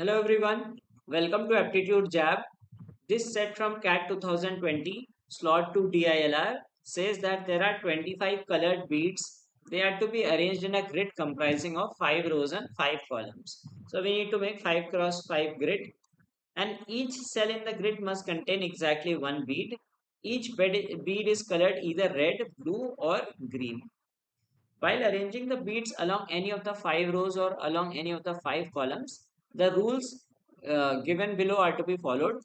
Hello everyone, welcome to Aptitude Jab. This set from CAT 2020 slot to DILR says that there are 25 colored beads. They are to be arranged in a grid comprising of 5 rows and 5 columns. So we need to make 5 cross 5 grid, and each cell in the grid must contain exactly one bead. Each bead is colored either red, blue or green. While arranging the beads along any of the 5 rows or along any of the 5 columns, the rules given below are to be followed.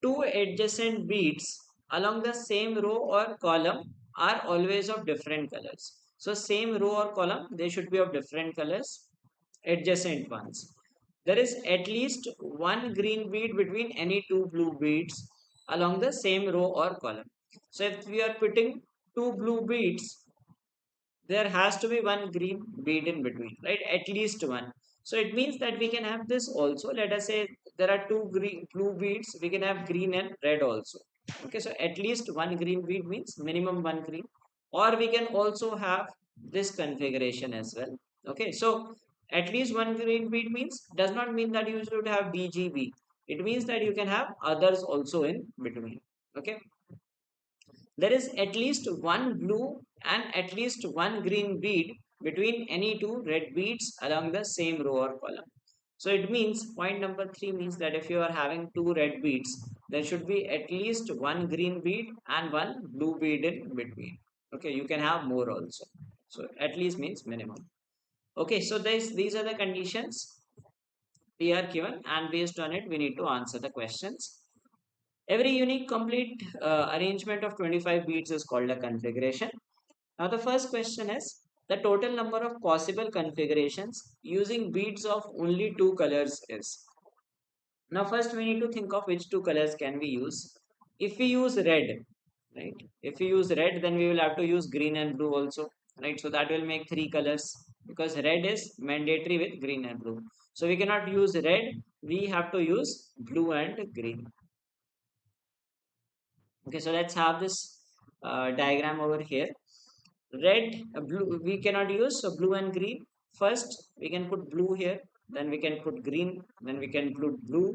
Two adjacent beads along the same row or column are always of different colors. So same row or column, they should be of different colors, adjacent ones. There is at least one green bead between any two blue beads along the same row or column. So if we are putting two blue beads, there has to be one green bead in between, right? At least one. So it means that we can have this also. Let us say there are two green blue beads, we can have green and red also. Okay, so at least one green bead means minimum one green, or we can also have this configuration as well. Okay, so at least one green bead means does not mean that you should have BGB. It means that you can have others also in between. Okay, there is at least one blue and at least one green bead between any two red beads along the same row or column. So it means point number 3 means that if you are having two red beads, there should be at least one green bead and one blue bead in between. Okay, you can have more also. So at least means minimum. Okay, so these are the conditions we are given, and based on it we need to answer the questions. Every unique complete arrangement of 25 beads is called a configuration. Now the first question is the total number of possible configurations using beads of only two colors is. Now first we need to think of which two colors can we use. If we use red, right? If we use red, then we will have to use green and blue also, right? So that will make three colors because red is mandatory with green and blue. So we cannot use red, we have to use blue and green. Okay, so let's have this diagram over here. Red, blue we cannot use, so blue and green. First we can put blue here, then we can put green, then we can put blue,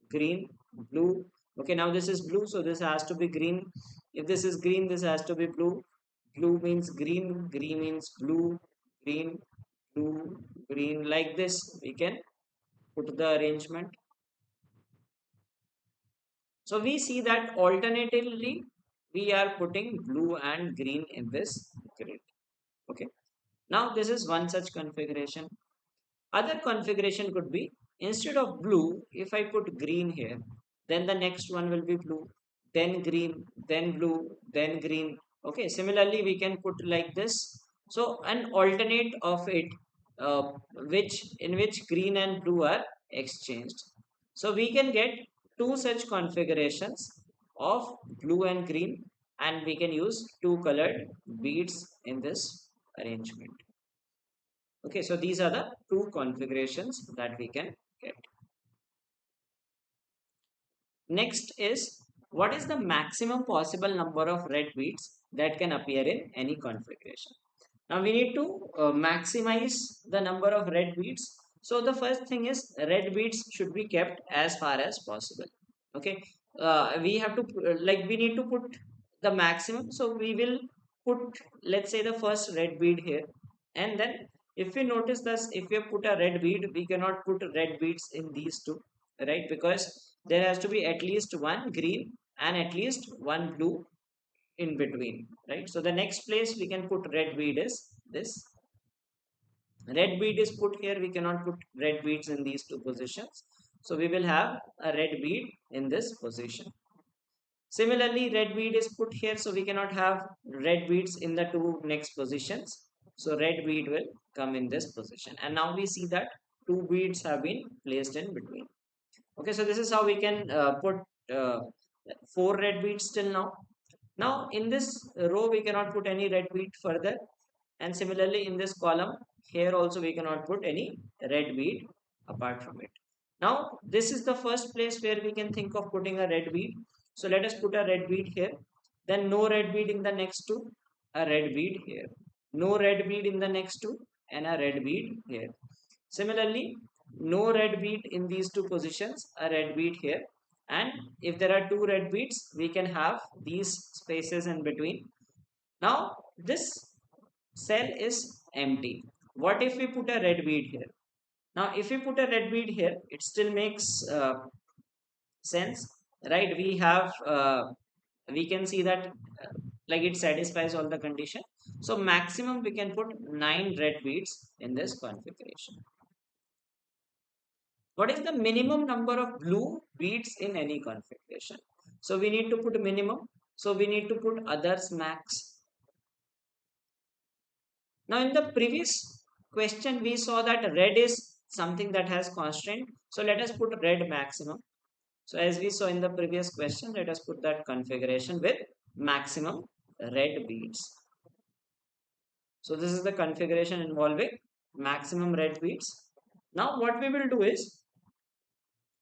green, blue. Okay, now this is blue, so this has to be green. If this is green, this has to be blue. Blue means green, green means blue, green, blue, green. Like this we can put the arrangement. So we see that alternatively we are putting blue and green in this grid. Okay. Now this is one such configuration. Other configuration could be instead of blue, if I put green here, then the next one will be blue, then green, then blue, then green. Okay. Similarly, we can put like this. So an alternate of it, which in which green and blue are exchanged. So we can get two such configurations of blue and green, and we can use two colored beads in this arrangement. Okay, so these are the two configurations that we can get. Next is what is the maximum possible number of red beads that can appear in any configuration. Now we need to maximize the number of red beads. So the first thing is red beads should be kept as far as possible. Okay, we have to like we need to put the maximum. So we will put, let's say, the first red bead here, and then if we notice this, if we put a red bead, we cannot put red beads in these two, right? Because there has to be at least one green and at least one blue in between, right? So the next place we can put red bead is this. Red bead is put here, we cannot put red beads in these two positions, so we will have a red bead in this position. Similarly, red bead is put here, so we cannot have red beads in the two next positions, so red bead will come in this position, and now we see that two beads have been placed in between. Okay, so this is how we can put uh, four red beads till now. Now in this row we cannot put any red bead further, and similarly in this column here also we cannot put any red bead apart from it. Now this is the first place where we can think of putting a red bead. So let us put a red bead here, then no red bead in the next two, a red bead here, no red bead in the next two, and a red bead here. Similarly, no red bead in these two positions, a red bead here, and if there are two red beads, we can have these spaces in between. Now this cell is empty. What if we put a red bead here? Now if we put a red bead here, it still makes sense, right? We can see that like it satisfies all the condition. So maximum we can put 9 red beads in this configuration. What is the minimum number of blue beads in any configuration? So we need to put minimum. So we need to put others max. Now in the previous question we saw that red is something that has constraint. So let us put red maximum. So as we saw in the previous question, let us put that configuration with maximum red beads. So this is the configuration involving maximum red beads. Now what we will do is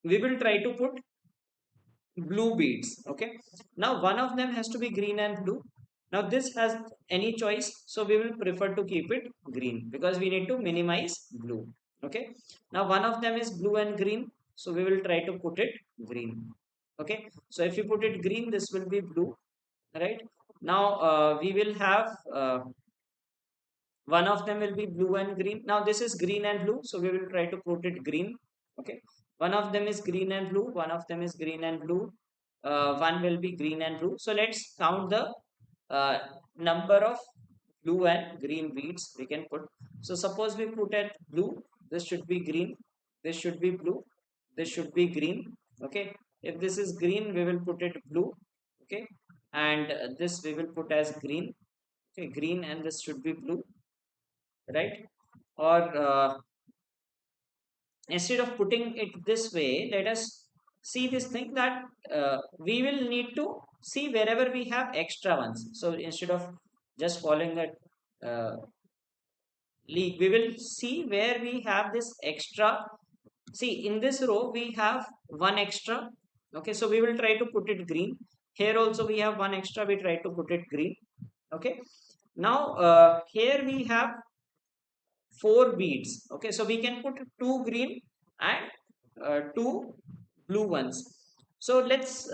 we will try to put blue beads. Okay, now one of them has to be green and blue. Now this has any choice, so we will prefer to keep it green because we need to minimize blue. Okay, now one of them is blue and green, so we will try to put it green. Okay, so if you put it green, this will be blue, right? Now we will have one of them will be blue and green. Now this is green and blue, so we will try to put it green. Okay, one of them is green and blue, one of them is green and blue, one will be green and blue. So let's count the uh, number of blue and green beads we can put. So suppose we put at blue, this should be green, this should be blue, this should be green. Okay, if this is green, we will put it blue. Okay, and this we will put as green. Okay, green, and this should be blue, right? Or instead of putting it this way, let us see this thing that we will need to see wherever we have extra ones. So instead of just following that uh, league, we will see where we have this extra. See, in this row we have one extra. Okay, so we will try to put it green. Here also we have one extra, we try to put it green. Okay, now here we have four beads. Okay, so we can put two green and two blue ones. So let's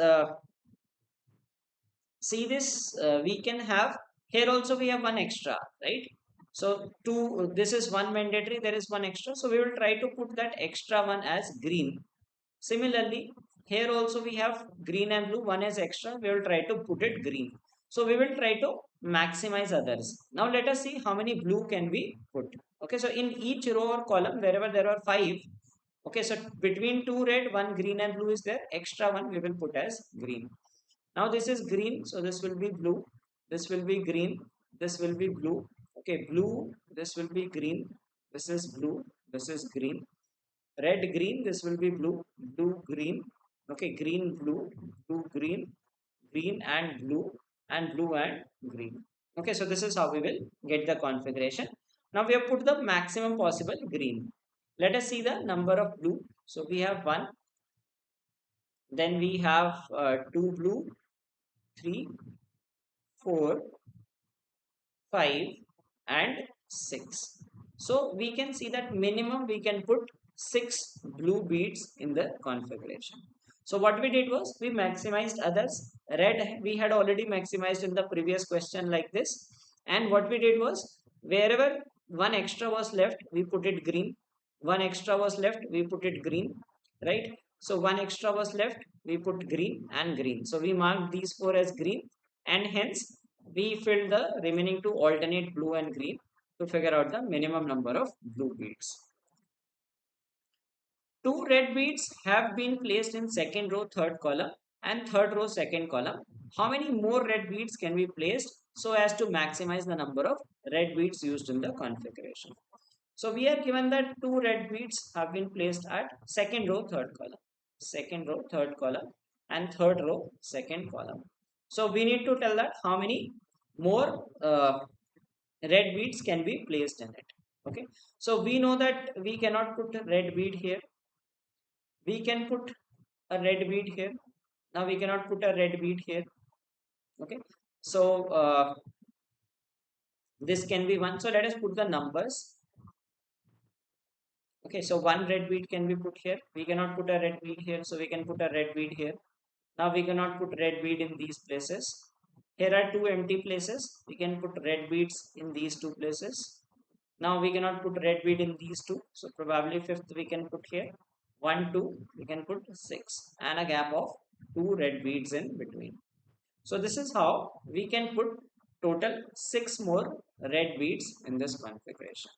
see this. We can have here also we have one extra, right? So two, this is one mandatory, there is one extra, so we will try to put that extra one as green. Similarly, here also we have green and blue, one is extra, we will try to put it green. So we will try to maximize others. Now let us see how many blue can we put. Okay, so in each row or column, wherever there are five, okay, so between two red, one green and blue is there, extra one we will put as green. Now this is green, so this will be blue, this will be green, this will be blue. Okay, blue, this will be green, this is blue, this is green, red green, this will be blue, blue green. Okay, green blue, blue green, green and blue, and blue and green. Okay, so this is how we will get the configuration. Now we have put the maximum possible green. Let us see the number of blue. So we have one, then we have two blue, three, 4, 5 and 6. So we can see that minimum we can put 6 blue beads in the configuration. So what we did was we maximized others. Red we had already maximized in the previous question like this. And what we did was wherever one extra was left, we put it green. One extra was left, we put it green, right? So one extra was left, we put green and green. So we marked these four as green, and hence we filled the remaining two alternate blue and green to figure out the minimum number of blue beads. Two red beads have been placed in second row, third column, and third row, second column. How many more red beads can be placed so as to maximize the number of red beads used in the configuration? So we are given that two red beads have been placed at second row, third column, second row, third column, and third row, second column. So we need to tell that how many more red beads can be placed in it. Okay, so we know that we cannot put a red bead here. We can put a red bead here. Now we cannot put a red bead here. Okay, so this can be one. So let us put the numbers. Okay, so one red bead can be put here. We cannot put a red bead here, so we can put a red bead here. Now we cannot put red bead in these places. Here are two empty places. We can put red beads in these two places. Now we cannot put red bead in these two. So probably fifth we can put here. 1, 2, we can put 6 and a gap of 2 red beads in between. So this is how we can put total 6 more red beads in this configuration.